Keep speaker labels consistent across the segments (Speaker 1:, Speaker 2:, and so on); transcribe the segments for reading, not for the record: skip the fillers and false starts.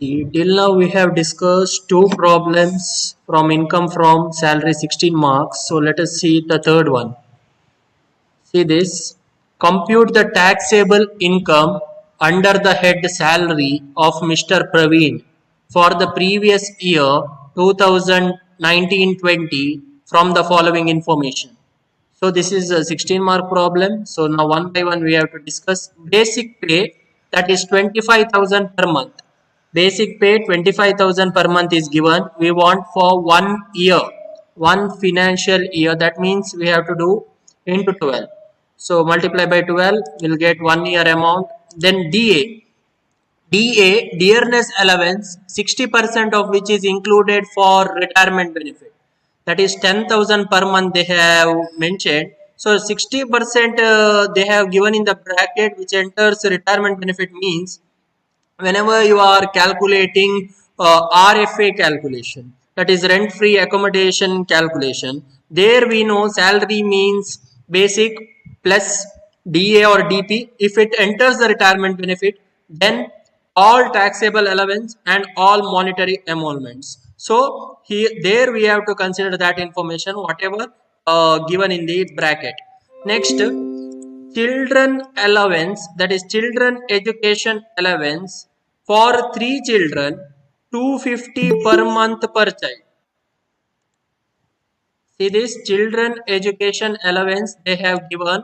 Speaker 1: Till now we have discussed two problems from income from salary 16 marks. So let us see the third one. See this. Compute the taxable income under the head salary of Mr. Praveen for the previous year 2019-20 from the following information. So this is a 16 mark problem. So now one by one we have to discuss basic pay, that is 25,000 per month. Basic pay 25,000 per month is given. We want for 1 year, one financial year. That means we have to do into 12. So multiply by 12, we'll get 1 year amount. Then DA, dearness allowance, 60% of which is included for retirement benefit. That is 10,000 per month they have mentioned. So 60% they have given in the bracket which enters retirement benefit means whenever you are calculating RFA calculation, that is rent free accommodation calculation, there we know salary means basic plus DA or DP. If it enters the retirement benefit, then all taxable allowance and all monetary emoluments. So here there we have to consider that information whatever given in the bracket. Next, children allowance, that is children education allowance for 3 children, 250 per month per child. See this children education allowance they have given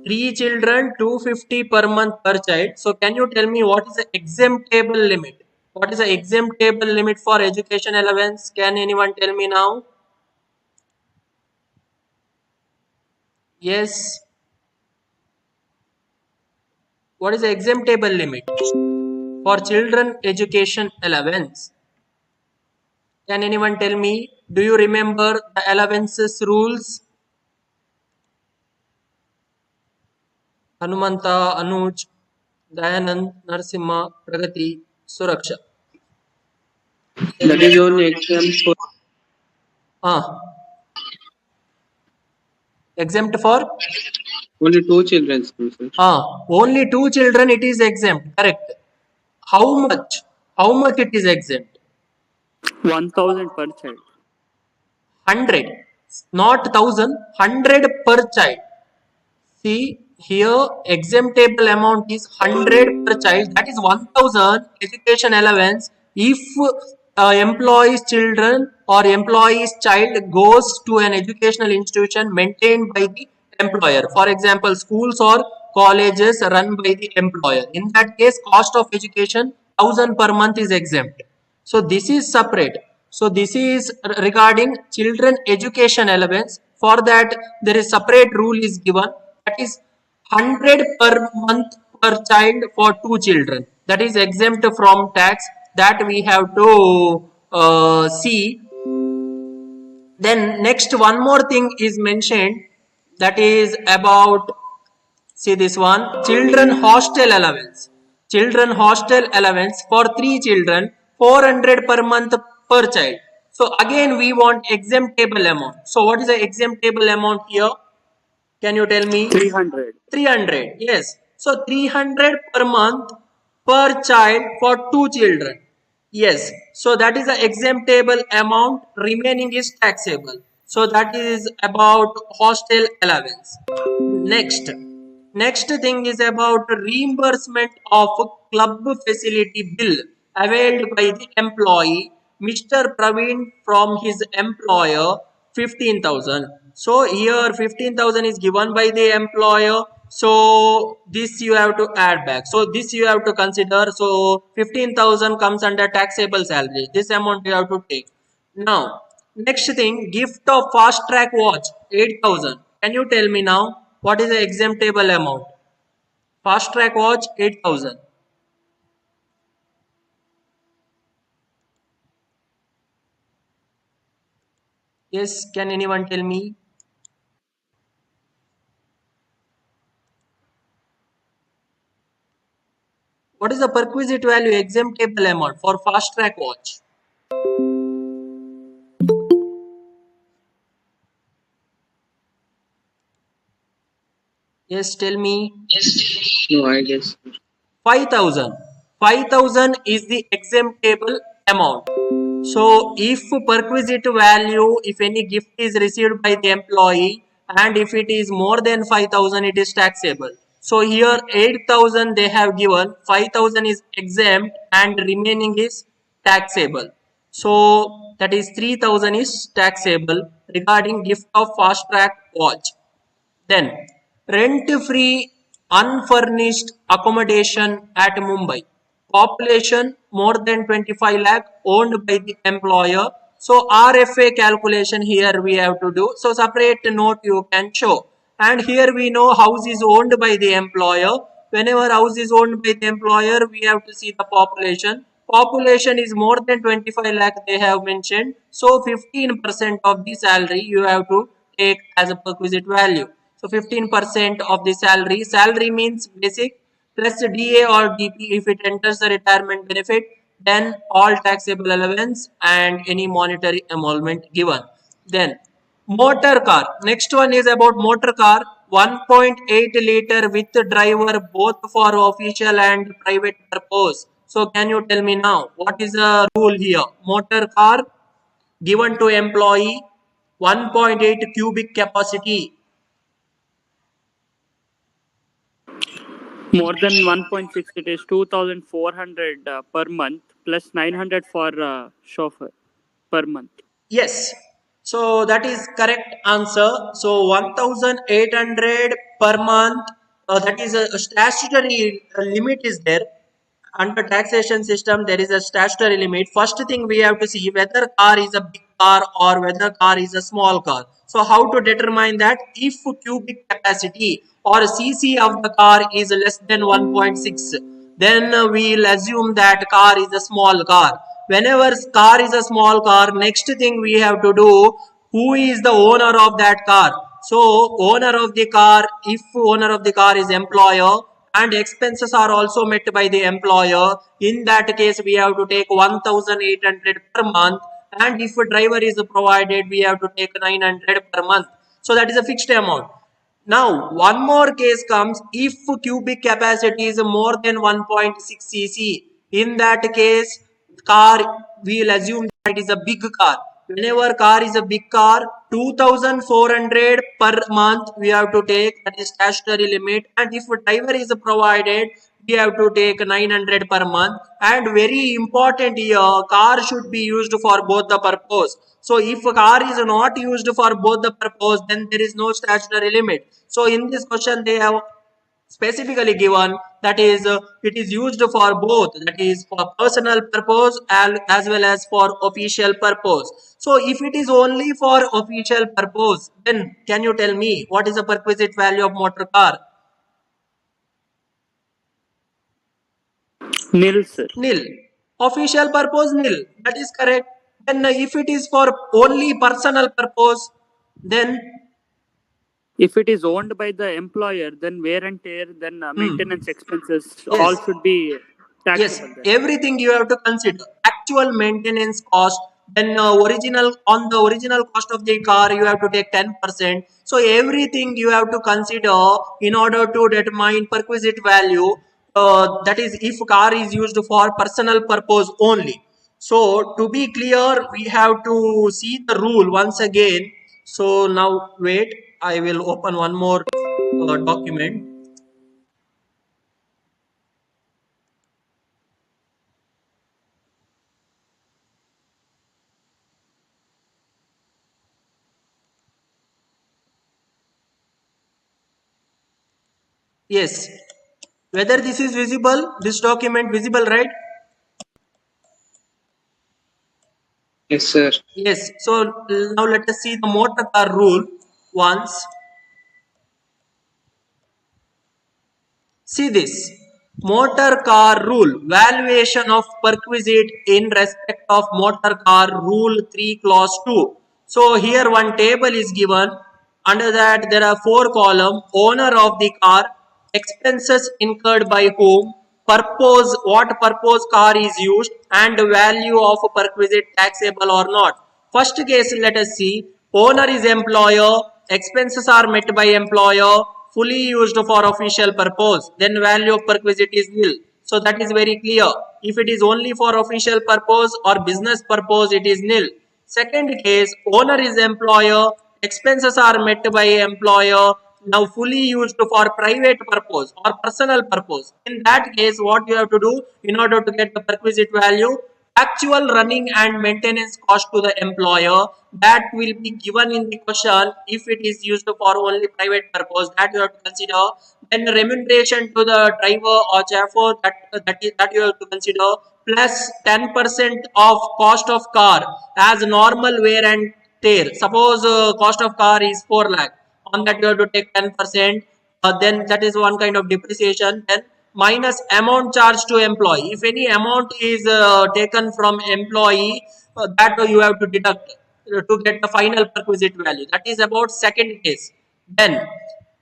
Speaker 1: 3 children, 250 per month per child. So can you tell me what is the exemptable limit? What is the exemptable limit for education allowance? Can anyone tell me now? Yes. What is the exemptable limit for children education allowance? Can anyone tell me? Do you remember the allowances rules? Hanumanta, Anuj, Dayanand, Narsimha, Pragati, Suraksha.
Speaker 2: That is only exempt for
Speaker 1: Ah, exempt for?
Speaker 2: only 2 children, sir.
Speaker 1: Only 2 children it is exempt. Correct. How much? How much it is exempt?
Speaker 2: 1,000 per child.
Speaker 1: 100. Not 1,000. 100 per child. See here exemptable amount is 100 per child, that is 1,000 education allowance if employee's children or employee's child goes to an educational institution maintained by the employer. For example, schools or colleges run by the employer. In that case, cost of education 1,000 per month is exempt. So this is separate. So this is regarding children education allowance. For that there is separate rule is given, that is 100 per month per child for 2 children. That is exempt from tax, that we have to see. Then next one more thing is mentioned, that is about, see this one, children hostel allowance. Children hostel allowance for 3 children, 400 per month per child. So again we want exemptable amount. So what is the exemptable amount here? Can you tell me?
Speaker 2: 300.
Speaker 1: 300. Yes. So 300 per month per child for 2 children. Yes. So that is the exemptable amount. Remaining is taxable. So that is about hostel allowance. Next. Next thing is about reimbursement of club facility bill availed by the employee Mr. Praveen from his employer 15,000. So here 15,000 is given by the employer. So this you have to add back. So this you have to consider. So 15,000 comes under taxable salary. This amount you have to take. Now next thing, gift of fast track watch 8,000. Can you tell me now what is the exemptable amount? Fast track watch 8,000. Yes, can anyone tell me? What is the perquisite value exemptable amount for fast track watch? Yes, tell me.
Speaker 2: No, I guess.
Speaker 1: 5,000. 5,000 is the exemptable amount. So if perquisite value, if any gift is received by the employee and if it is more than 5,000, it is taxable. So here 8,000 they have given, 5,000 is exempt and remaining is taxable. So that is 3,000 is taxable regarding gift of fast track watch. Then rent-free unfurnished accommodation at Mumbai. Population more than 25 lakh owned by the employer. So RFA calculation here we have to do. So separate note you can show. And here we know house is owned by the employer. Whenever house is owned by the employer, we have to see the population. Population is more than 25 lakh they have mentioned. So 15% of the salary you have to take as a perquisite value. So 15% of the salary. Salary means basic plus DA or DP if it enters the retirement benefit, then all taxable allowance and any monetary emolument given. Then motor car. Next one is about motor car. 1.8 liter with driver both for official and private purpose. So can you tell me now what is the rule here? Motor car given to employee 1.8 cubic capacity.
Speaker 3: More than 1.6, it is 2,400 per month plus 900 for chauffeur per month.
Speaker 1: Yes. So that is correct answer. So 1,800 per month. That is a statutory limit is there. Under taxation system, there is a statutory limit. First thing we have to see whether car is a big car or whether car is a small car. So how to determine that? If cubic capacity or cc of the car is less than 1.6, then we'll assume that car is a small car. Whenever car is a small car, next thing we have to do, who is the owner of that car? So owner of the car, if owner of the car is employer and expenses are also met by the employer, in that case we have to take 1,800 per month, and if a driver is provided we have to take 900 per month. So that is a fixed amount. Now, one more case comes if cubic capacity is more than 1.6 cc. In that case, car, we will assume that it is a big car. Whenever car is a big car, 2,400 per month we have to take, that is statutory limit. And if a driver is provided, we have to take 900 per month. And very important here, car should be used for both the purpose. So if a car is not used for both the purpose, then there is no statutory limit. So in this question they have specifically given that is it is used for both, that is for personal purpose as well as for official purpose. So if it is only for official purpose, then can you tell me what is the perquisite value of motor car?
Speaker 3: Nil, sir.
Speaker 1: Nil. Official purpose nil. That is correct. Then if it is for only personal purpose, then
Speaker 3: If it is owned by the employer, then wear and tear, then maintenance expenses, all
Speaker 1: Yes.
Speaker 3: should be
Speaker 1: yes,
Speaker 3: taxable. then.
Speaker 1: everything you have to consider. Actual maintenance cost, then original on the original cost of the car you have to take 10%. So everything you have to consider in order to determine perquisite value. That is if car is used for personal purpose only. So to be clear, we have to see the rule once again. So now wait, I will open one more document. Yes, whether this is visible, this document visible, right?
Speaker 2: Yes, sir.
Speaker 1: Yes, so now let us see the motor car rule once. See this motor car rule, valuation of perquisite in respect of motor car rule 3 clause 2. So here one table is given. Under that there are 4 columns: owner of the car, expenses incurred by whom, purpose, what purpose car is used, and value of perquisite taxable or not. First case, let us see. Owner is employer, expenses are met by employer, fully used for official purpose, then value of perquisite is nil. So that is very clear. If it is only for official purpose or business purpose, it is nil. Second case, owner is employer, expenses are met by employer, now fully used for private purpose or personal purpose. In that case, what you have to do in order to get the perquisite value, actual running and maintenance cost to the employer, that will be given in the question if it is used for only private purpose, that you have to consider. Then remuneration to the driver or chauffeur, that you have to consider, plus 10% of cost of car as normal wear and tear. Suppose cost of car is 4 lakh, on that you have to take 10%. Then that is one kind of depreciation. Then minus amount charged to employee. If any amount is taken from employee, that you have to deduct to get the final perquisite value. That is about second case. Then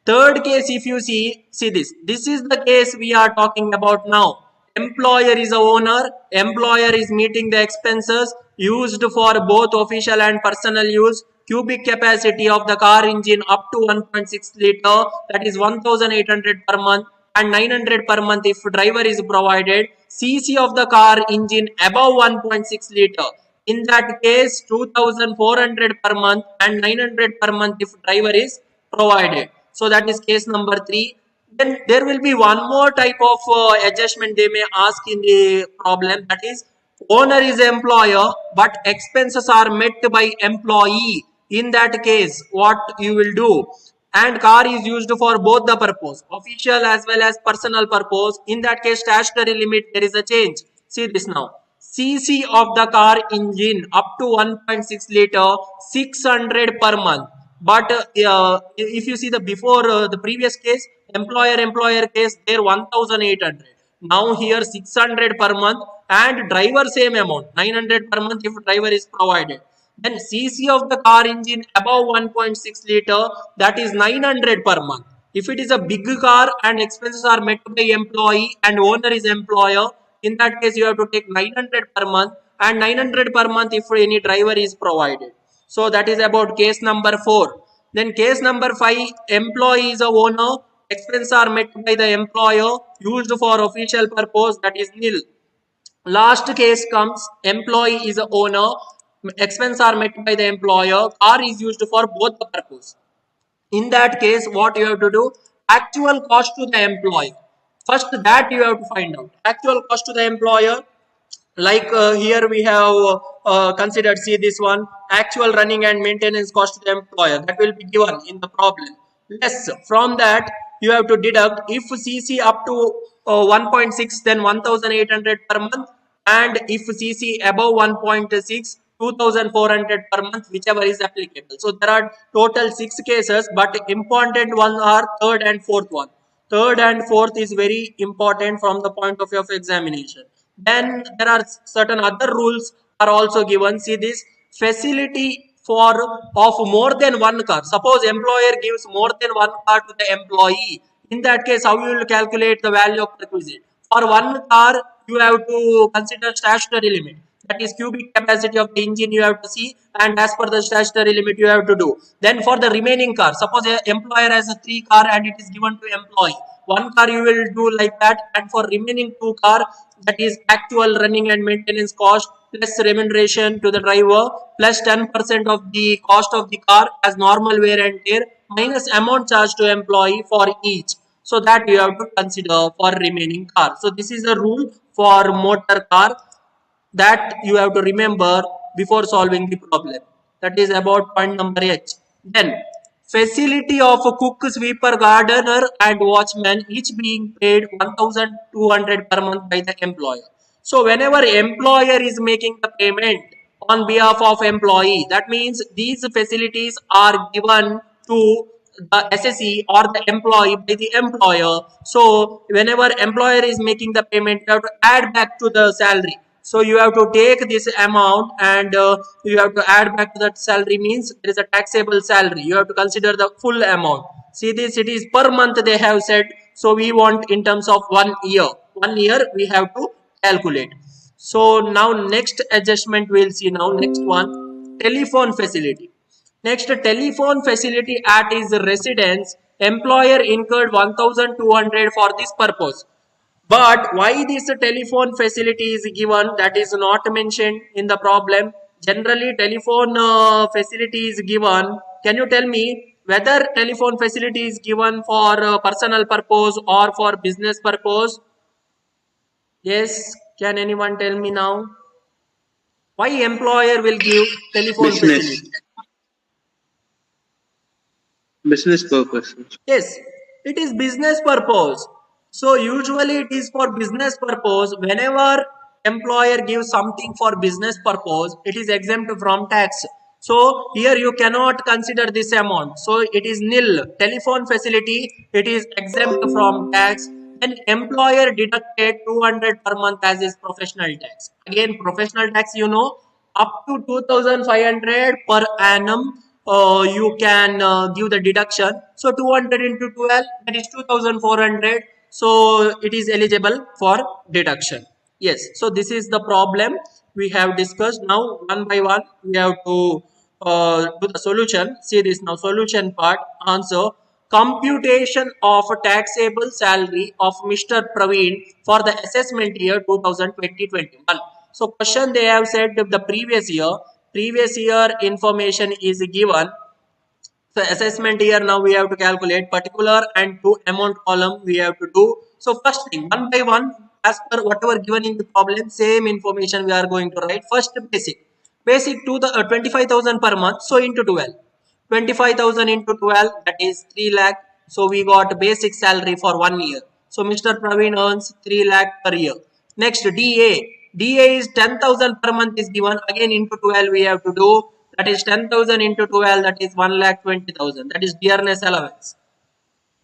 Speaker 1: third case, if you see this is the case we are talking about now. Employer is a owner, employer is meeting the expenses used for both official and personal use. Cubic capacity of the car engine up to 1.6 liter, that is 1800 per month, and 900 per month if driver is provided. CC of the car engine above 1.6 liter, in that case 2400 per month and 900 per month if driver is provided. So that is case number 3. Then there will be one more type of adjustment they may ask in the problem, that is owner is employer but expenses are met by employee. In that case, what you will do, and car is used for both the purpose, official as well as personal purpose. In that case, statutory limit, there is a change. See this now. CC of the car engine up to 1.6 liter, 600 per month. But if you see the before the previous case, employer case, there 1800. Now here 600 per month, and driver same amount 900 per month if driver is provided. Then CC of the car engine above 1.6 liter, that is 900 per month. If it is a big car and expenses are met by employee and owner is employer, in that case you have to take 900 per month and 900 per month if any driver is provided. So that is about case number 4. Then case number 5, employee is a owner, expenses are met by the employer, used for official purpose, that is nil. Last case comes, employee is a owner, expenses are met by the employer, car is used for both the purpose. In that case, what you have to do, actual cost to the employee. First that you have to find out. Actual cost to the employer, like here we have considered, see this one, actual running and maintenance cost to the employer, that will be given in the problem. Less from that you have to deduct, if CC up to 1.6, then 1800 per month, and if CC above 1.6, 2400 per month, whichever is applicable. So there are total 6 cases, but important ones are third and fourth one. Third and fourth is very important from the point of view of examination. Then there are certain other rules are also given. See this, facility for of more than one car. Suppose employer gives more than one car to the employee. In that case, how you will calculate the value of requisite? For one car, you have to consider statutory limit. That is cubic capacity of the engine you have to see, and as per the statutory limit you have to do. Then for the remaining car, suppose a employer has a 3 car and it is given to employee. One car you will do like that, and for remaining 2 car, that is actual running and maintenance cost plus remuneration to the driver plus 10% of the cost of the car as normal wear and tear minus amount charged to employee for each. So that you have to consider for remaining car. So this is a rule for motor car that you have to remember before solving the problem. That is about point number H. Then facility of a cook, sweeper, gardener and watchman, each being paid 1200 per month by the employer. So whenever employer is making the payment on behalf of employee, that means these facilities are given to the SSE or the employee by the employer. So whenever employer is making the payment, you have to add back to the salary. So you have to take this amount and you have to add back to that salary, means there is a taxable salary. You have to consider the full amount. See this, it is per month they have said. So we want in terms of 1 year. 1 year we have to calculate. So now next adjustment we'll see now. Next one, telephone facility. Next, telephone facility at his residence. Employer incurred 1200 for this purpose. But why this telephone facility is given, that is not mentioned in the problem. Generally telephone facility is given. Can you tell me whether telephone facility is given for personal purpose or for business purpose? Yes, can anyone tell me now? Why employer will give telephone
Speaker 2: Business.
Speaker 1: facility?
Speaker 2: Business purpose.
Speaker 1: Yes, it is business purpose. So usually it is for business purpose. Whenever employer gives something for business purpose, it is exempt from tax. So here you cannot consider this amount. So it is nil. Telephone facility, it is exempt from tax. Then employer deducted 200 per month as his professional tax. Again, professional tax, you know, up to 2500 per annum you can give the deduction. So 200 into 12, that is 2400. So it is eligible for deduction. Yes, so this is the problem we have discussed. Now one by one we have to do the solution. See this now, solution part. Answer: computation of taxable salary of Mr. Praveen for the assessment year 2020-21. So question they have said the previous year information is given. So assessment year, now we have to calculate particular and to amount column we have to do. So first thing, one by one, as per whatever given in the problem, same information we are going to write. First basic to the 25,000 per month. So into 12, 25,000 into 12, that is 3 lakh. So we got basic salary for 1 year. So Mr. Praveen earns 3 lakh per year. Next DA is 10,000 per month is given. Again into 12 we have to do, that is 10,000 into 12, that is 1,20,000. That is dearness allowance.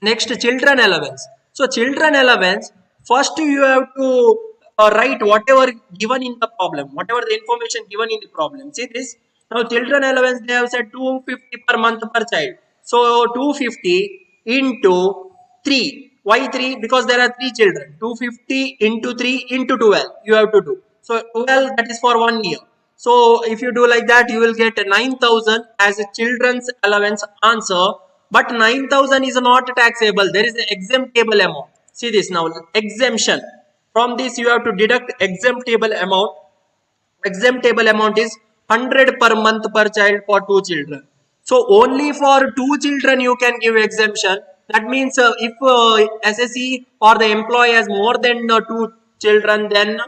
Speaker 1: Next, children allowance. So children allowance, first you have to write whatever given in the problem, whatever the information given in the problem. See this. Now children allowance, they have said 250 per month per child. So 250 into 3. Why 3? Because there are 3 children. 250 into 3 into 12 you have to do. So 12, that is for 1 year. So if you do like that, you will get 9,000 as a children's allowance answer. But 9,000 is not taxable. There is an exemptable amount. See this now, exemption. From this you have to deduct exemptable amount. Exemptable amount is 100 per month per child for 2 children. So only for 2 children you can give exemption. That means if SSE or the employee has more than 2 children, then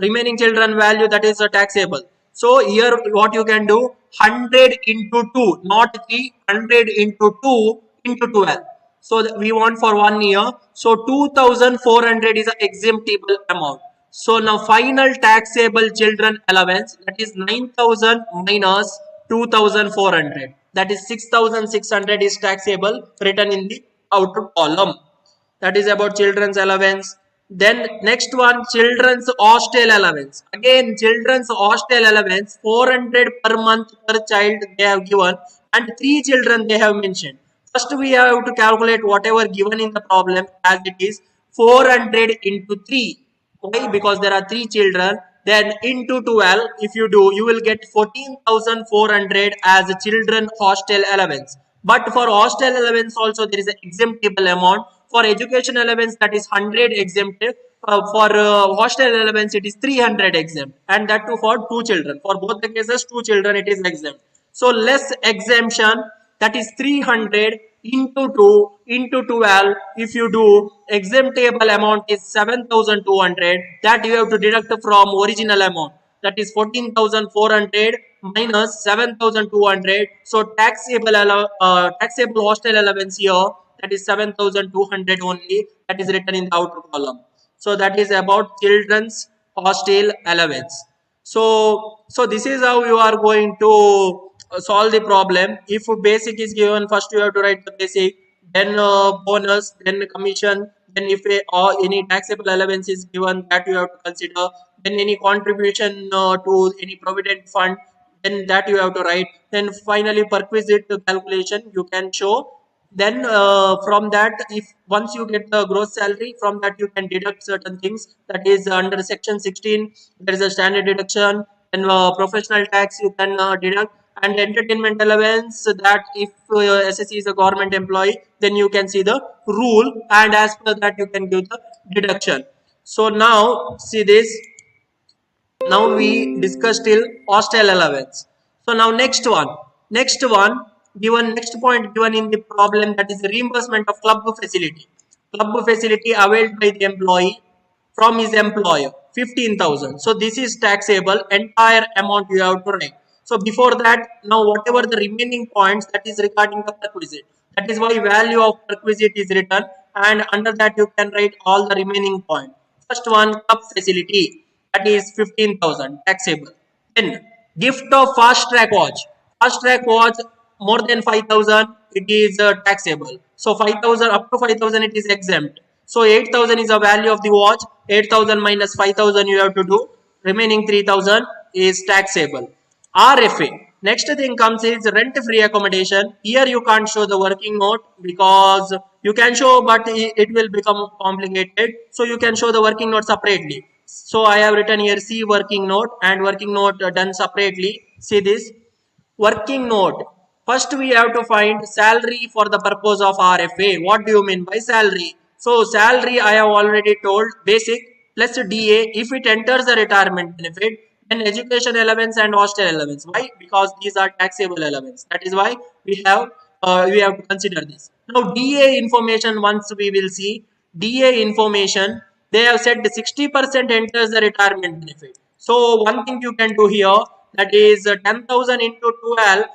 Speaker 1: remaining children value, that is taxable. So here what you can do, 100 into 2, not 3, 100 into 2 into 12. So we want for 1 year. So 2,400 is an exemptable amount. So now final taxable children allowance, that is 9,000 minus 2,400. That is 6,600 is taxable, written in the outer column. That is about children's allowance. Then next one, children's hostel allowance. Again, children's hostel allowance 400 per month per child they have given, and 3 children they have mentioned. First we have to calculate whatever given in the problem, as it is 400 into 3. Why? Because there are 3 children. Then into 12, if you do, you will get 14,400 as a children hostel allowance. But for hostel allowance also there is an exemptable amount. For education allowance, that is 100 exempt. For hostel allowance it is 300 exempt, and that too for 2 children. For both the cases, 2 children it is exempt. So less exemption, that is 300 into 2 into 12. If you do, exemptable amount is 7,200. That you have to deduct from original amount, that is 14,400 minus 7,200. So taxable hostel allowance here, that is 7,200 only. That is written in the outer column. So that is about children's hostel allowance. So this is how you are going to solve the problem. If basic is given, first you have to write the basic, then bonus, then commission, then if or any taxable allowance is given, that you have to consider, then any contribution to any provident fund, then that you have to write, then finally perquisite calculation you can show. Then from that, if once you get the gross salary, from that you can deduct certain things, that is under section 16 there is a standard deduction, and professional tax you can deduct, and entertainment allowance, that if SSE is a government employee, then you can see the rule, and as per that you can give the deduction. So now see this. Now we discussed till hostel allowance. So now next one given next point given in the problem, that is the reimbursement of club facility. Club facility availed by the employee from his employer 15,000. So this is taxable, entire amount you have to write. So before that, now whatever the remaining points, that is regarding the perquisite. That is why value of perquisite is written, and under that you can write all the remaining points. First one, club facility, that is 15,000 taxable. Then gift of fast track watch. Fast track watch more than 5,000 it is taxable. So 5,000 up to 5,000 it is exempt. So 8,000 is the value of the watch. 8,000 minus 5,000 you have to do. Remaining 3,000 is taxable. RFA. Next thing comes is rent free accommodation. Here you can't show the working note because you can show, but it will become complicated. So you can show the working note separately. So I have written here C working note and working note done separately. See this working note. First we have to find salary for the purpose of RFA. What do you mean by salary? So salary I have already told, basic plus DA if it enters the retirement benefit, then education allowance and hostel allowance. Why? Because these are taxable allowance. That is why we have to consider this. Now DA information, once we will see DA information, they have said 60% enters the retirement benefit. So one thing you can do here, that is 10,000 into 12,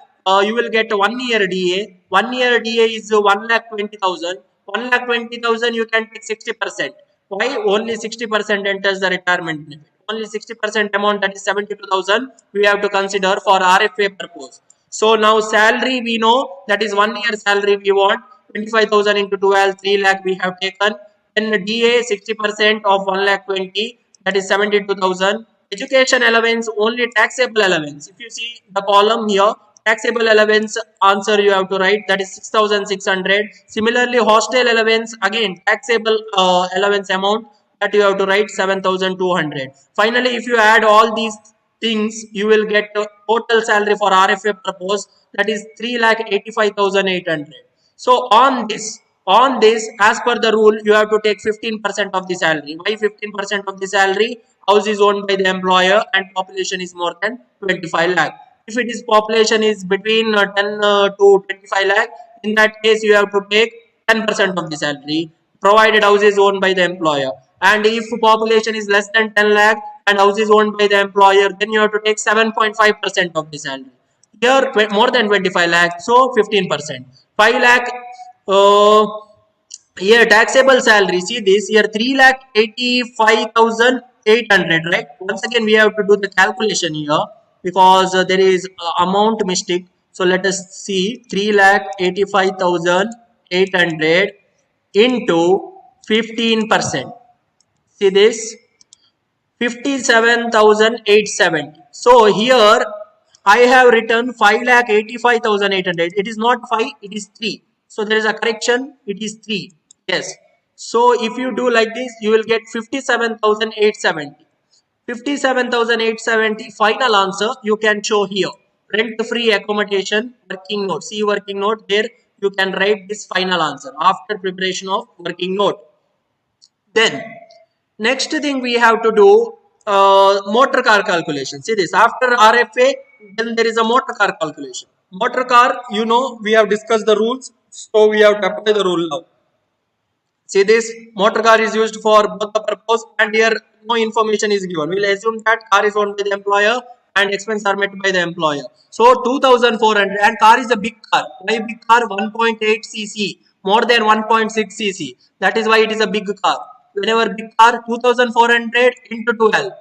Speaker 1: you will get 1 year DA. 1 year DA is 1,20,000. 1,20,000 you can take 60%. Why? Only 60% enters the retirement benefit. Only 60% amount, that is 72,000, we have to consider for RFA purpose. So now salary we know, that is 1 year salary we want. 25,000 into 12, 3 lakh we have taken. Then DA 60% of 1,20,000, that is 72,000. Education allowance, only taxable allowance. If you see the column here, taxable allowance answer you have to write, that is 6,600. Similarly, hostel allowance, again taxable allowance amount, that you have to write 7,200. Finally, if you add all these things, you will get total salary for RFA purpose, that is 3,85,800. So on this, as per the rule, you have to take 15% of the salary. Why 15% of the salary? House is owned by the employer and population is more than 25 lakh. If it is population is between 10 to 25 lakh, in that case you have to take 10% of the salary, provided house is owned by the employer. And if population is less than 10 lakh and house is owned by the employer, then you have to take 7.5% of the salary. Here more than 25 lakh, so 15%. 5 lakh, uh, here taxable salary, see this here 3,85,800, right? Once again we have to do the calculation here because there is amount mistake. So let us see 3,85,800 into 15%. See this 57,870. So here I have written 5,85,800. It is not 5, it is 3. So there is a correction, it is 3. Yes. So if you do like this, you will get 57,870. 57,870 final answer you can show here. Rent free accommodation working note. See working note, there you can write this final answer after preparation of working note. Then next thing we have to do motor car calculation. See this, after RFA, then there is a motor car calculation. Motor car, you know, we have discussed the rules, so we have to apply the rule now. See this, motor car is used for both the purpose, and here no information is given. We will assume that car is owned by the employer and expenses are met by the employer. So 2,400, and car is a big car. Why big car? 1.8 cc, more than 1.6 cc. That is why it is a big car. Whenever big car, 2,400 into 12.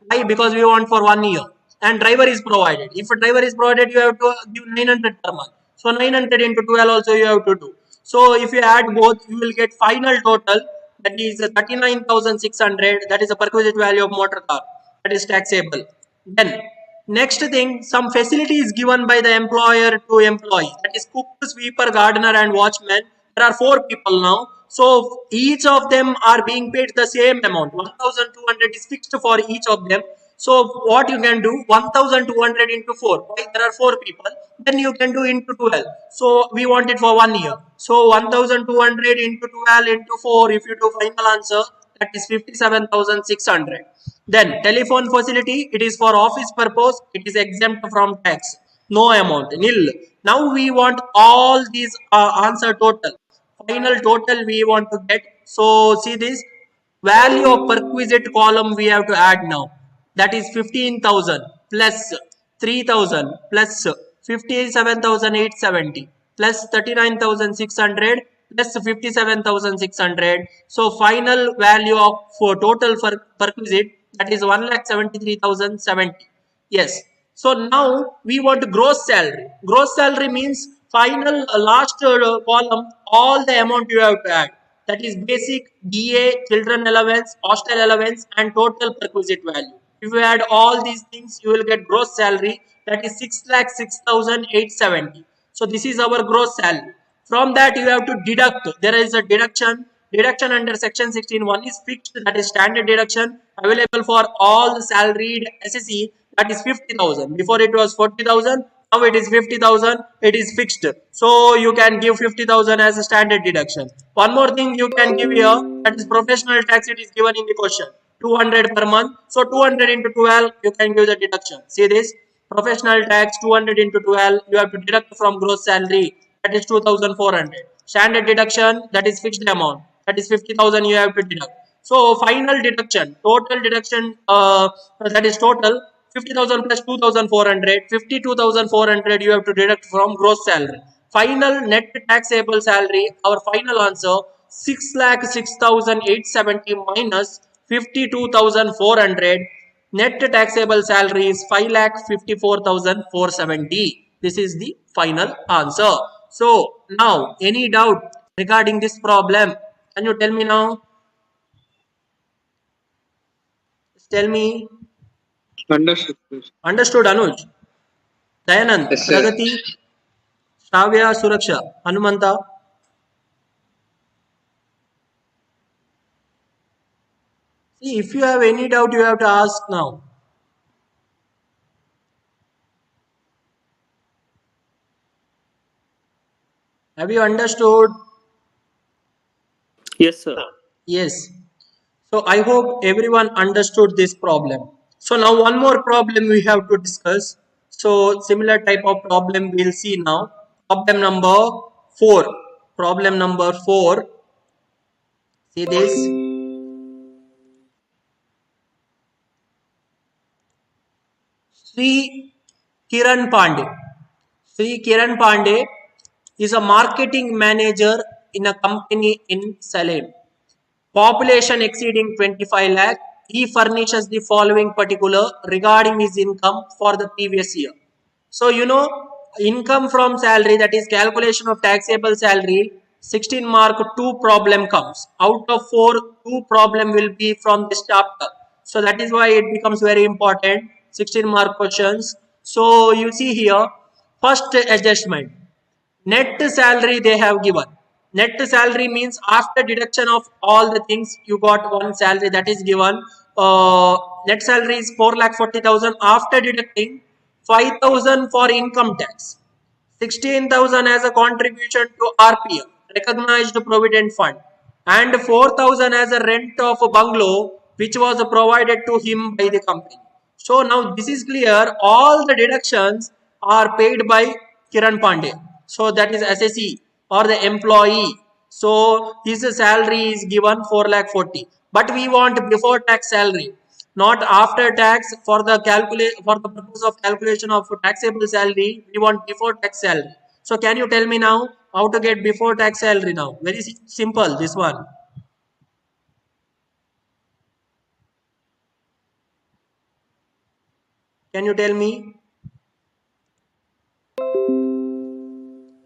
Speaker 1: Why? Because we want for 1 year. And driver is provided. If a driver is provided, you have to give 900 per month. So 900 into 12 also you have to do. So if you add both, you will get final total, that is 39,600. That is the perquisite value of motor car. That is taxable. Then next thing, some facility is given by the employer to employee. That is cook, sweeper, gardener and watchman. There are 4 people now. So each of them are being paid the same amount. 1,200 is fixed for each of them. So what you can do, 1,200 into 4. Why? There are 4 people. Then you can do into 12. So we want it for 1 year. So 1,200 into 12 into 4. If you do final answer, that is 57,600. Then telephone facility, it is for office purpose, it is exempt from tax, no amount, nil. Now we want all these answer total, final total we want to get. So see this value of perquisite column we have to add now, that is 15,000 plus 3,000 plus 57,870 plus 39,600 plus 57,600. So final value of for total for perquisite, that is 1,73,070. Yes. So now we want gross salary. Gross salary means final last column, all the amount you have to add. That is basic, DA, children allowance, hostel allowance, and total perquisite value. If you add all these things, you will get gross salary, that is 6,06,870. So this is our gross salary. From that you have to deduct. There is a deduction. Deduction under section 16. One is fixed, that is standard deduction available for all the salaried SSE, that is 50,000. Before it was 40,000. Now it is 50,000. It is fixed. So you can give 50,000 as a standard deduction. One more thing you can give here, that is professional tax. It is given in the question. 200 per month. So 200 into 12 you can give the deduction. See this, professional tax 200 into 12 you have to deduct from gross salary, that is 2,400. Standard deduction, that is fixed amount, that is 50,000 you have to deduct. So final deduction, total deduction, that is total 50,000 plus 2,400, 52,400 you have to deduct from gross salary. Final net taxable salary, our final answer 6,06,870 minus 52,400. Net taxable salary is 5,54,470. This is the final answer. So now any doubt regarding this problem? Can you tell me now? Tell me.
Speaker 2: Understood, sir.
Speaker 1: Understood, Anuj? Dayanand,
Speaker 2: Yes, sir.
Speaker 1: Pragati, Shravya, Suraksha, Hanumanta. See, if you have any doubt, you have to ask now. Have you understood?
Speaker 3: Yes, sir.
Speaker 1: Yes. So I hope everyone understood this problem. So now one more problem we have to discuss. So similar type of problem we'll see now. Problem number 4. Problem number 4. See this. Sri Kiran Pandey. Sri Kiran Pandey is a marketing manager in a company in Salem. Population exceeding 25 lakh. He furnishes the following particular regarding his income for the previous year. So you know, income from salary, that is calculation of taxable salary, 16 mark 2 problem comes. Out of 4, 2 problem will be from this chapter. So that is why it becomes very important. 16 mark questions. So you see here, first adjustment. Net salary they have given. Net salary means after deduction of all the things you got one salary that is given. Net salary is 4,40,000 after deducting 5,000 for income tax, 16,000 as a contribution to RPF, recognized provident fund, and 4,000 as a rent of a bungalow which was provided to him by the company. So now this is clear. All the deductions are paid by Kiran Pandey. So that is SSE or the employee. So his salary is given 4,40,000. But we want before tax salary, not after tax. For the for the purpose of calculation of taxable salary, we want before tax salary. So can you tell me now how to get before tax salary now? Very simple, this one. Can you tell me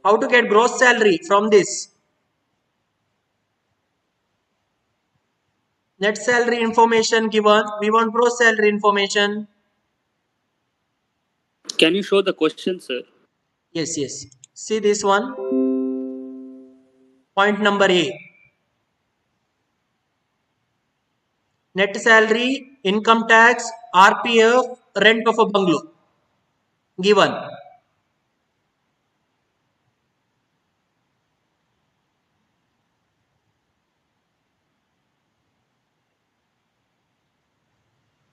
Speaker 1: how to get gross salary from this? Net salary information given. We want gross salary information.
Speaker 3: Can you show the question, sir?
Speaker 1: Yes, yes. See this one. Point number A. Net salary, income tax, RPF, rent of a bungalow given.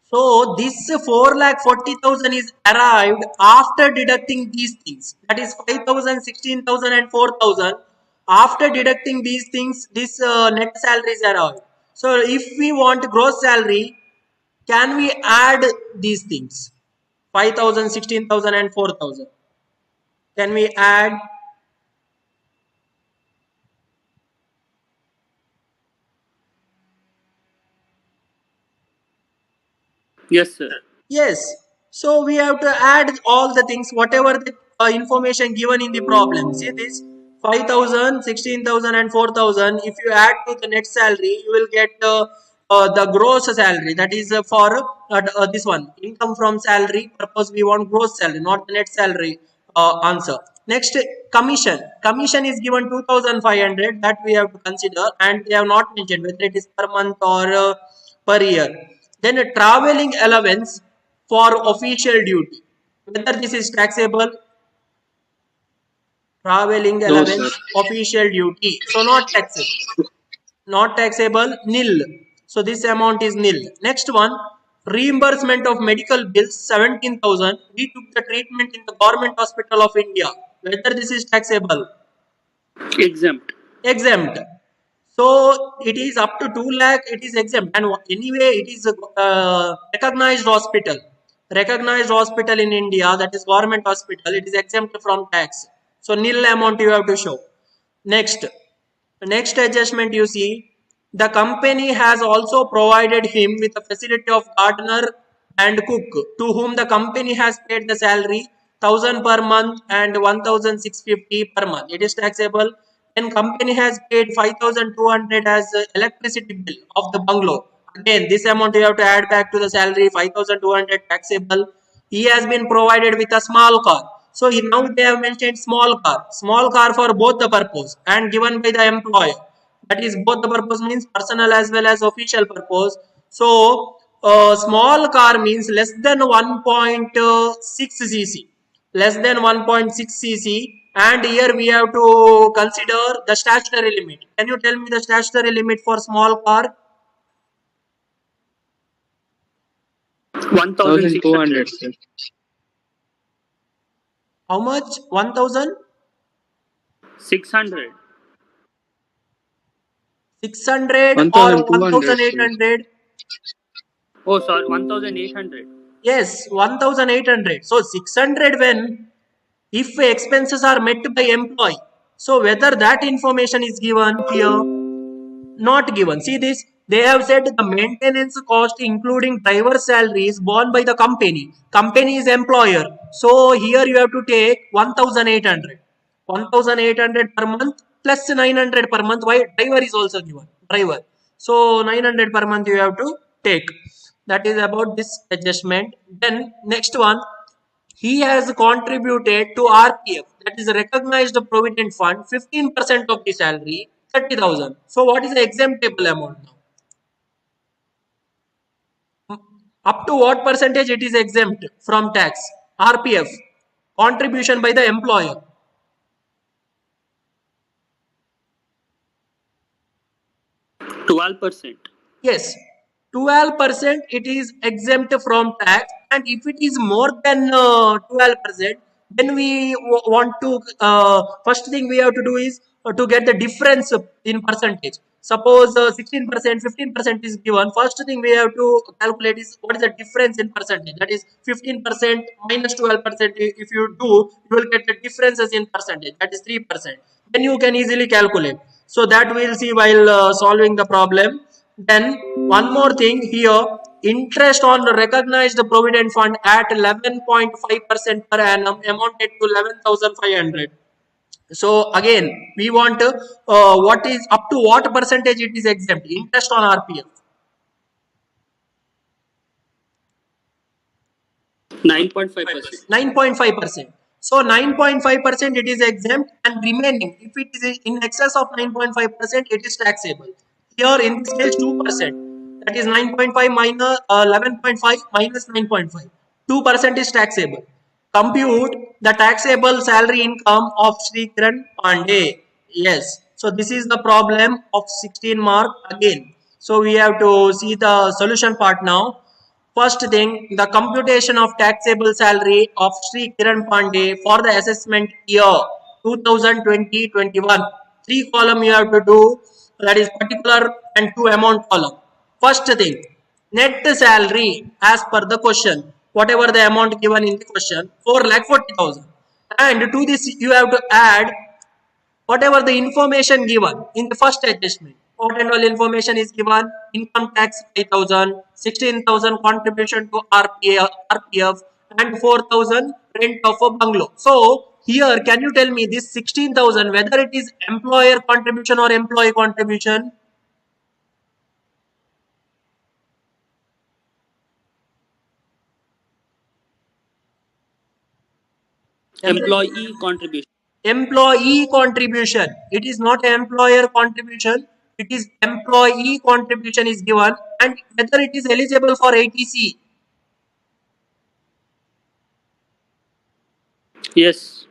Speaker 1: So this 4,40,000 is arrived after deducting these things. That is 5,000, 16,000 and 4,000. After deducting these things, this net salary is arrived. So if we want gross salary, can we add these things? 5,000, 16,000 and 4,000. Can we add?
Speaker 3: Yes, sir.
Speaker 1: Yes. So we have to add all the things, whatever the information given in the problem. See this 5,000, 16,000 and 4,000. If you add to the net salary, you will get the gross salary. That is for this one. Income from salary purpose, we want gross salary, not the net salary answer. Next, commission. Commission is given 2,500. That we have to consider, and they have not mentioned whether it is per month or per year. Then a traveling allowance for official duty. Whether this is taxable, traveling
Speaker 2: No,
Speaker 1: allowance,
Speaker 2: sir.
Speaker 1: official duty. So not taxable. Not taxable, nil. So this amount is nil. Next one, reimbursement of medical bills, 17,000. We took the treatment in the government hospital of India. Whether this is taxable,
Speaker 3: Exempt.
Speaker 1: exempt. So it is up to 2 lakh, it is exempt, and anyway it is a recognized hospital. Recognized hospital in India, that is government hospital, it is exempt from tax. So nil amount you have to show. Next adjustment you see, the company has also provided him with a facility of gardener and cook, to whom the company has paid the salary 1,000 per month and 1,650 per month. It is taxable. Then company has paid 5,200 as electricity bill of the bungalow. Again, this amount you have to add back to the salary, 5,200 taxable. He has been provided with a small car. So now they have mentioned small car for both the purpose and given by the employer. That is both the purpose means personal as well as official purpose. So small car means less than 1.6 cc, less than 1.6 cc, and here we have to consider the statutory limit. Can you tell me the statutory limit for small car?
Speaker 3: 1,600.
Speaker 2: 1,200, sir.
Speaker 1: How much? 1,000?
Speaker 3: 600.
Speaker 1: 600 or
Speaker 2: 1,200, sir.
Speaker 1: 1,800?
Speaker 3: Oh, sorry, 1,800.
Speaker 1: Yes, 1,800. So 600 when if expenses are met by employee. So whether that information is given here, not given. See this, they have said the maintenance cost including driver salary is borne by the company. Company is employer. So here you have to take 1,800. 1,800 per month plus 900 per month. Why? Driver is also given. Driver. So 900 per month you have to take. That is about this adjustment. Then next one, he has contributed to RPF, that is recognized provident fund, 15% of the salary, 30,000. So what is the exemptable amount now? Up to what percentage it is exempt from tax? RPF, contribution by the employer.
Speaker 3: 12%.
Speaker 1: Yes, 12% it is exempt from tax, and if it is more than 12%, then we want to first thing we have to do is to get the difference in percentage. Suppose 16%, 15% is given. First thing we have to calculate is what is the difference in percentage. That is 15% minus 12%. If you do, you will get the differences in percentage. That is 3%. Then you can easily calculate. So that we'll see while solving the problem. Then one more thing here, interest on the recognized provident fund at 11.5% per annum amounted to 11,500. So again, we want what is up to what percentage it is exempt, interest on RPF.
Speaker 3: 9.5%.
Speaker 1: 9.5%. So 9.5% it is exempt, and remaining, if it is in excess of 9.5%, it is taxable. Here in this case 2%. That is 9.5 minus 11.5 minus 9.5. 2% is taxable. Compute the taxable salary income of Sri Kiran Pandey. Yes. So this is the problem of 16 mark again. So we have to see the solution part now. First thing, the computation of taxable salary of Sri Kiran Pandey for the assessment year 2020-21. 3 column you have to do, that is particular and 2 amount column. First thing, net salary as per the question, whatever the amount given in the question, 4,40,000. And to this you have to add whatever the information given in the first adjustment. What and all information is given: income tax 5,000, 16,000 contribution to RPF, and 4,000 rent of a bungalow. So here, can you tell me this 16,000 whether it is employer contribution or employee contribution?
Speaker 3: Employee contribution.
Speaker 1: Employee contribution. It is not employer contribution. It is employee contribution is given, and whether it is eligible for ATC.
Speaker 3: Yes.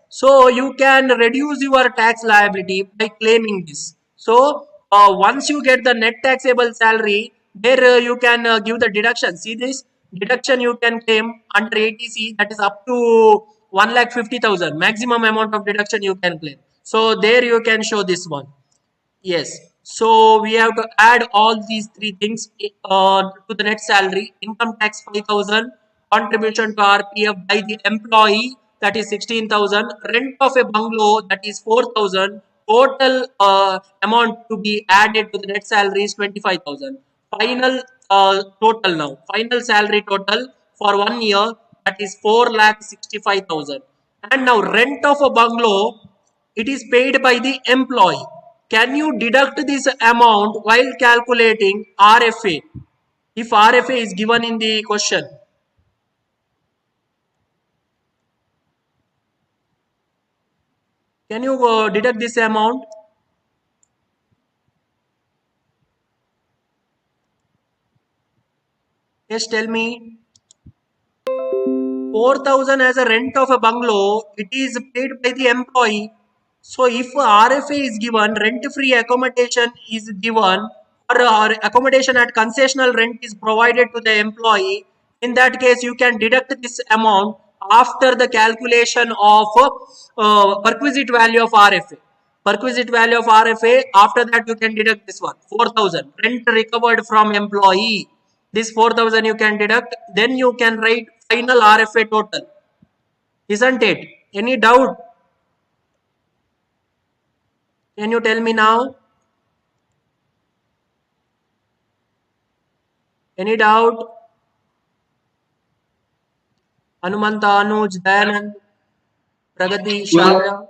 Speaker 1: So you can reduce your tax liability by claiming this. So once you get the net taxable salary, there you can give the deduction. See this deduction you can claim under ATC, that is up to 1,50,000 maximum amount of deduction you can claim. So there you can show this one. Yes. So we have to add all these 3 things to the net salary. Income tax 5,000, contribution to RPF by the employee, that is 16,000, rent of a bungalow, that is 4,000. Total amount to be added to the net salary is 25,000. Final total now. Final salary total for 1 year, that is 4,65,000. And now rent of a bungalow, it is paid by the employee. Can you deduct this amount while calculating RFA? If RFA is given in the question, can you deduct this amount? Yes, tell me. 4,000 as a rent of a bungalow, it is paid by the employee. So if RFA is given, rent-free accommodation is given, or accommodation at concessional rent is provided to the employee, in that case you can deduct this amount after the calculation of perquisite value of RFA. Perquisite value of RFA, after that you can deduct this one, 4,000, rent recovered from employee. This 4,000 you can deduct, then you can write final RFA total. Isn't it? Any doubt? Can you tell me now? Any doubt? Hanumanta, Anuj, Dayanand, Pragati, Shavya.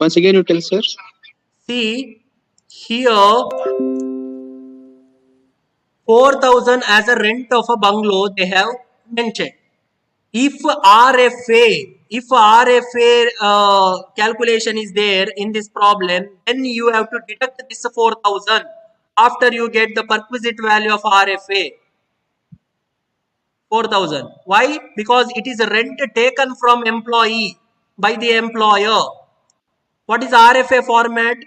Speaker 2: Once again, you tell, sir.
Speaker 1: See, here 4,000 as a rent of a bungalow they have mentioned. If RFA calculation is there in this problem, then you have to deduct this 4,000 after you get the perquisite value of RFA. 4,000. Why? Because it is a rent taken from employee by the employer. What is RFA format?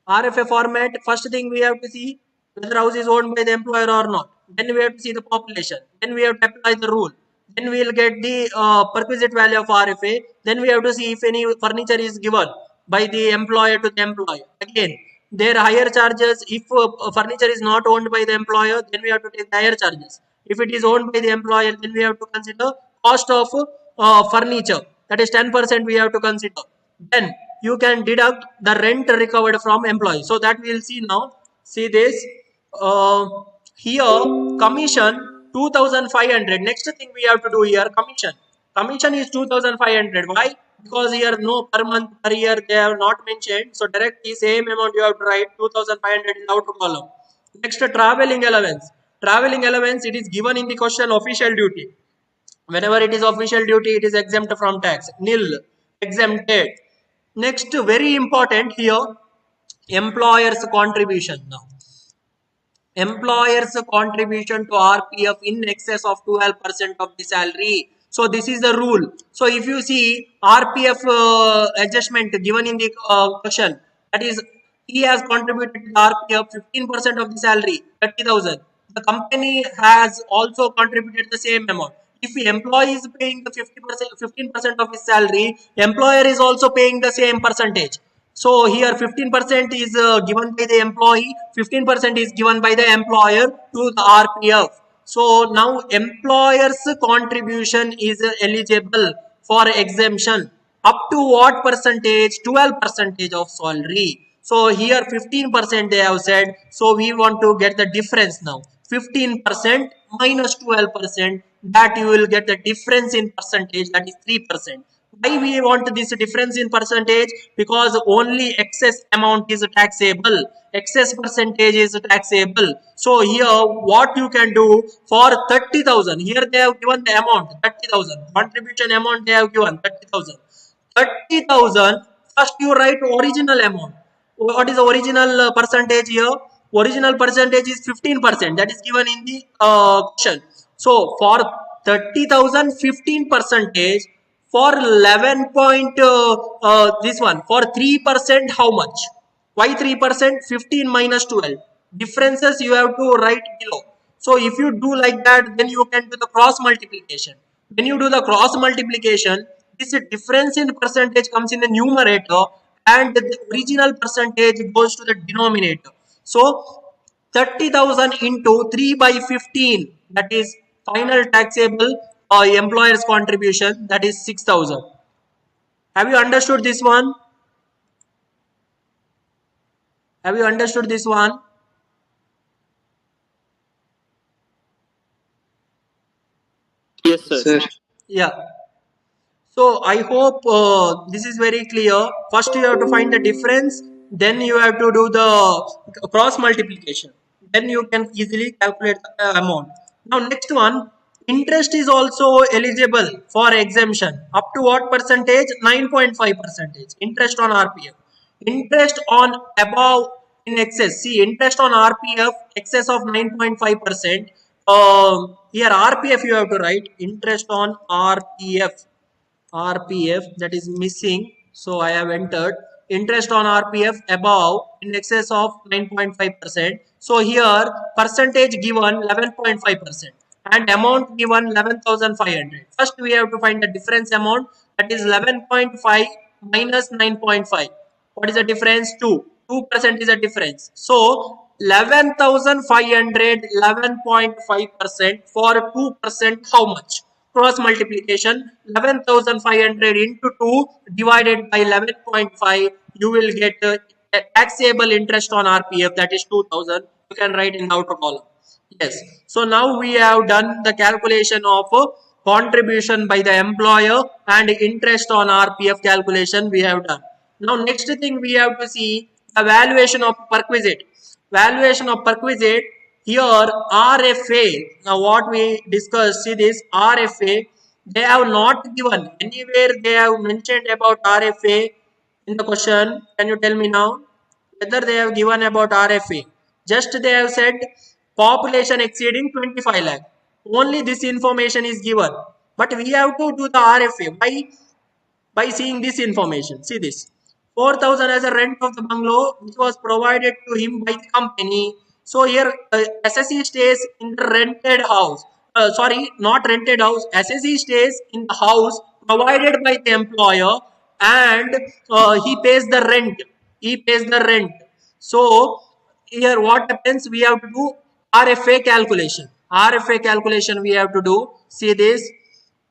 Speaker 1: RFA format, first thing we have to see whether house is owned by the employer or not. Then we have to see the population. Then we have to apply the rule. Then we will get the perquisite value of RFA. Then we have to see if any furniture is given by the employer to the employee. Again, there are higher charges. If furniture is not owned by the employer, then we have to take the higher charges. If it is owned by the employer, then we have to consider cost of furniture. That is 10% we have to consider. Then you can deduct the rent recovered from employee. So that we will see now. See this. Here commission 2,500. Next thing we have to do here, commission. Commission is 2,500. Why? Because here no per month, per year they have not mentioned. So directly same amount you have to write, 2,500 in outer column. Next, traveling allowance. Traveling allowance, it is given in the question official duty. Whenever it is official duty, it is exempt from tax. Nil, exempted. Next, very important here, employer's contribution. Now, employer's contribution to RPF in excess of 12% of the salary. So this is the rule. So if you see RPF adjustment given in the question, that is he has contributed to the RPF 15% of the salary, 30,000. The company has also contributed the same amount. If the employee is paying the 50%, 15% of his salary, employer is also paying the same percentage. So here 15% is given by the employee, 15% is given by the employer to the RPF. So now employer's contribution is eligible for exemption up to what percentage? 12% of salary. So here 15% they have said. So we want to get the difference now. 15% minus 12%, that you will get the difference in percentage, that is 3%. Why we want this difference in percentage? Because only excess amount is taxable, excess percentage is taxable. So here what you can do for 30,000, here they have given the amount 30,000, contribution amount they have given 30,000. 30,000, first you write original amount. What is the original percentage here? Original percentage is 15%, that is given in the question. So for 30,000, 15 percentage, for 11 point this one, for 3%, how much? Why 3%? 15 minus 12. Differences you have to write below. So if you do like that, then you can do the cross multiplication. When you do the cross multiplication, this difference in percentage comes in the numerator and the original percentage goes to the denominator. So 30,000 into 3 by 15, that is final taxable employer's contribution, that is 6,000. Have you understood this one? Have you understood this one?
Speaker 3: Yes, sir.
Speaker 2: Sir.
Speaker 1: Yeah. So I hope this is very clear. First you have to find the difference, then you have to do the cross multiplication. Then you can easily calculate the amount. Now next one, interest is also eligible for exemption. Up to what percentage? 9.5 percentage. Interest on RPF. Interest on above in excess. See, interest on RPF excess of 9.5%. Here RPF you have to write interest on RPF. RPF that is missing, so I have entered interest on RPF above in excess of 9.5%. So here percentage given 11.5% and amount given 11,500. First we have to find the difference amount, that is 11.5 minus 9.5. What is the difference? 2. 2% is the difference. So 11,500, 11.5% for 2%, how much? Cross multiplication, 11,500 into 2 divided by 11.5, you will get taxable interest on RPF, that is 2,000. You can write in the outer column. Yes. So now we have done the calculation of contribution by the employer and interest on RPF calculation we have done. Now next thing we have to see the valuation of perquisite. Valuation of perquisite, here RFA, now what we discussed, see this RFA, they have not given anywhere, they have mentioned about RFA in the question. Can you tell me now whether they have given about RFA? Just they have said population exceeding 25 lakh. Only this information is given, but we have to do the RFA by seeing this information. See this, 4,000 as a rent of the bungalow which was provided to him by the company. So here SSE stays in the rented house. Sorry, not rented house. SSE stays in the house provided by the employer, and he pays the rent. He pays the rent. So here what happens? We have to do RFA calculation. RFA calculation we have to do. See this,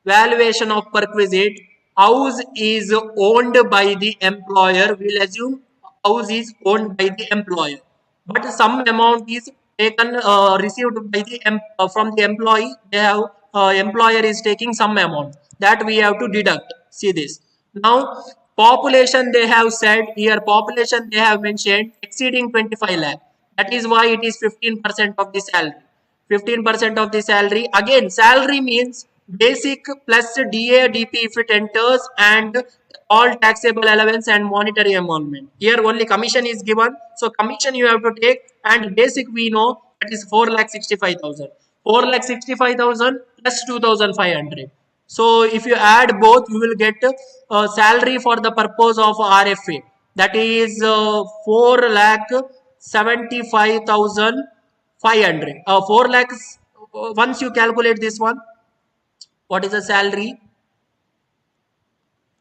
Speaker 1: valuation of perquisite. House is owned by the employer. We'll assume house is owned by the employer, but some amount is taken received by the from the employee. They have employer is taking some amount that we have to deduct. See this. Now population they have said here, population they have mentioned exceeding 25 lakh. That is why it is 15% of the salary. 15% of the salary. Again, salary means basic plus DA, DP if it enters, and all taxable allowance and monetary emolument. Here only commission is given. So commission you have to take, and basic we know that is 4,65,000. 4,65,000 plus 2,500. So if you add both, you will get salary for the purpose of RFA. that is 4,75,500. 4 lakhs. Once you calculate this one, what is the salary?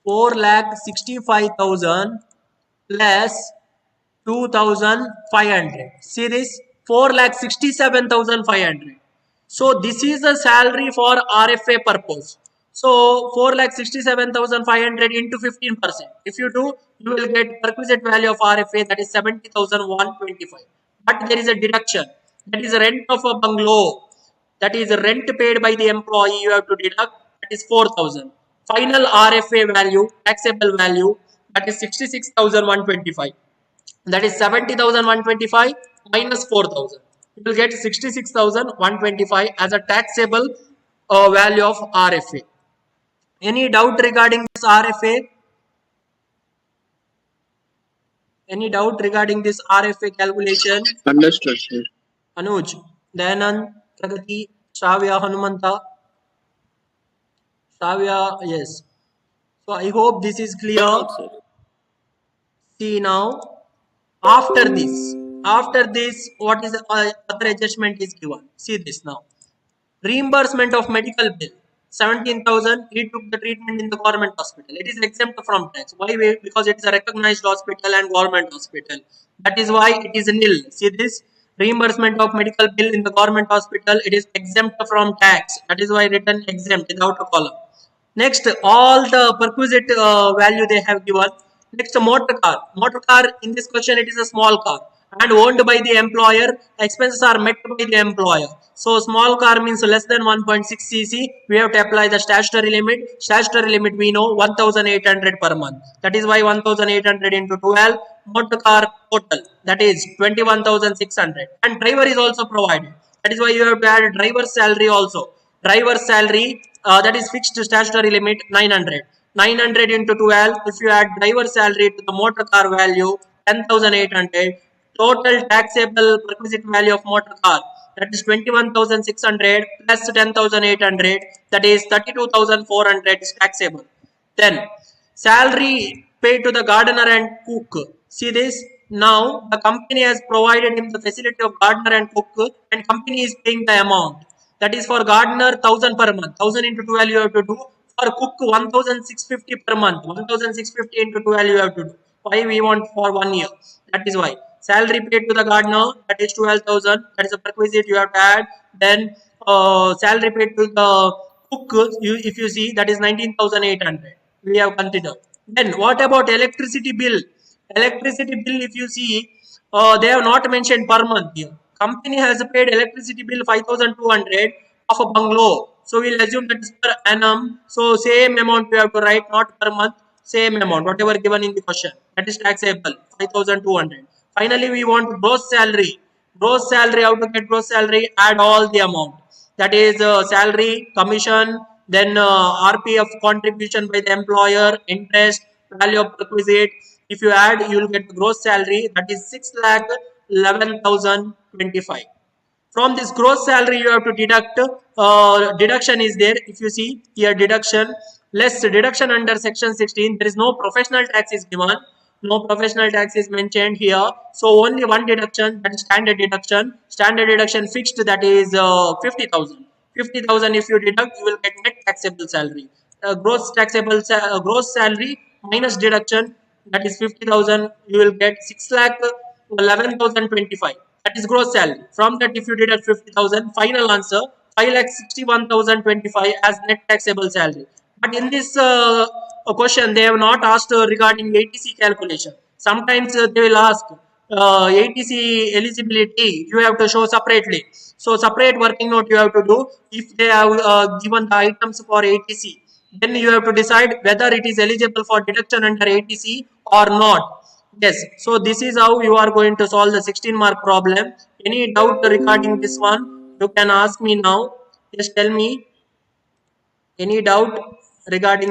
Speaker 1: 4,65,000 plus 2,500. See this? 4,67,500. So this is the salary for RFA purpose. So 4,67,500 into 15%. If you do, you will get perquisite value of RFA, that is 70,125. But there is a deduction. That is rent of a bungalow. That is rent paid by the employee. You have to deduct. That is 4,000. Final RFA value, taxable value, that is 66,125. That is 70,125 minus 4,000. You will get 66,125 as a taxable value of RFA. Any doubt regarding this RFA? Any doubt regarding this RFA calculation?
Speaker 2: Understood, sir.
Speaker 1: Anuj, Dayanand, Pragati, Shravya, Hanumanta. Shravya, yes. So I hope this is clear.
Speaker 3: Yes, sir.
Speaker 1: See now, after this, what is the other adjustment is given? See this now. Reimbursement of medical bill, 17,000. He took the treatment in the government hospital. It is exempt from tax. Why? Because it is a recognized hospital and government hospital. That is why it is nil. See this, reimbursement of medical bill in the government hospital. It is exempt from tax. That is why written exempt in the outer column. Next, all the perquisite value they have given. Next, motor car. Motor car, in this question, it is a small car and owned by the employer. Expenses are met by the employer. So, small car means less than 1.6 cc. We have to apply the statutory limit. Statutory limit we know 1,800 per month. That is why 1,800 into 12. Motor car total, that is 21,600. And driver is also provided. That is why you have to add driver's salary also. Driver's salary, that is fixed statutory limit 900. 900 into 12. If you add driver salary to the motor car value 10,800. Total taxable perquisite value of motor car, that is 21,600 plus 10,800, that is 32,400 is taxable. Then salary paid to the gardener and cook. See this, now the company has provided him the facility of gardener and cook, and company is paying the amount. That is for gardener 1,000 per month. 1,000 into 12 you have to do. For cook 1,650 per month. 1,650 into 12 you have to do. Why we want for 1 year? That is why. Salary paid to the gardener, that is 12,000. That is a perquisite you have to add. Then salary paid to the cook, if you see, that is 19,800. We have considered. Then what about electricity bill? Electricity bill, if you see, they have not mentioned per month here. Company has paid electricity bill 5,200 of a bungalow. So we'll assume that is per annum. So same amount we have to write, not per month, same amount, whatever given in the question. That is taxable, 5,200. Finally, we want gross salary. Gross salary, how to get gross salary? Add all the amount. That is salary, commission, then RPF contribution by the employer, interest, value of perquisite. If you add, you will get the gross salary, that is 6,11,025. From this gross salary, you have to deduct, deduction is there. If you see here, deduction, less deduction under section 16, there is no professional tax is given. No professional tax is mentioned here. So only one deduction, that is standard deduction. Standard deduction fixed, that is 50,000. 50,000 if you deduct, you will get net taxable salary. Gross taxable gross salary minus deduction, that is 50,000, you will get 6,11,025. That is gross salary. From that, if you deduct 50,000, final answer 5,61,025 as net taxable salary. But in this question, they have not asked regarding ATC calculation. Sometimes they will ask ATC eligibility, you have to show separately. So separate working note you have to do. If they have given the items for ATC, then you have to decide whether it is eligible for deduction under ATC or not. Yes, so this is how you are going to solve the 16 mark problem. Any doubt regarding this one, you can ask me now. Just tell me any doubt regarding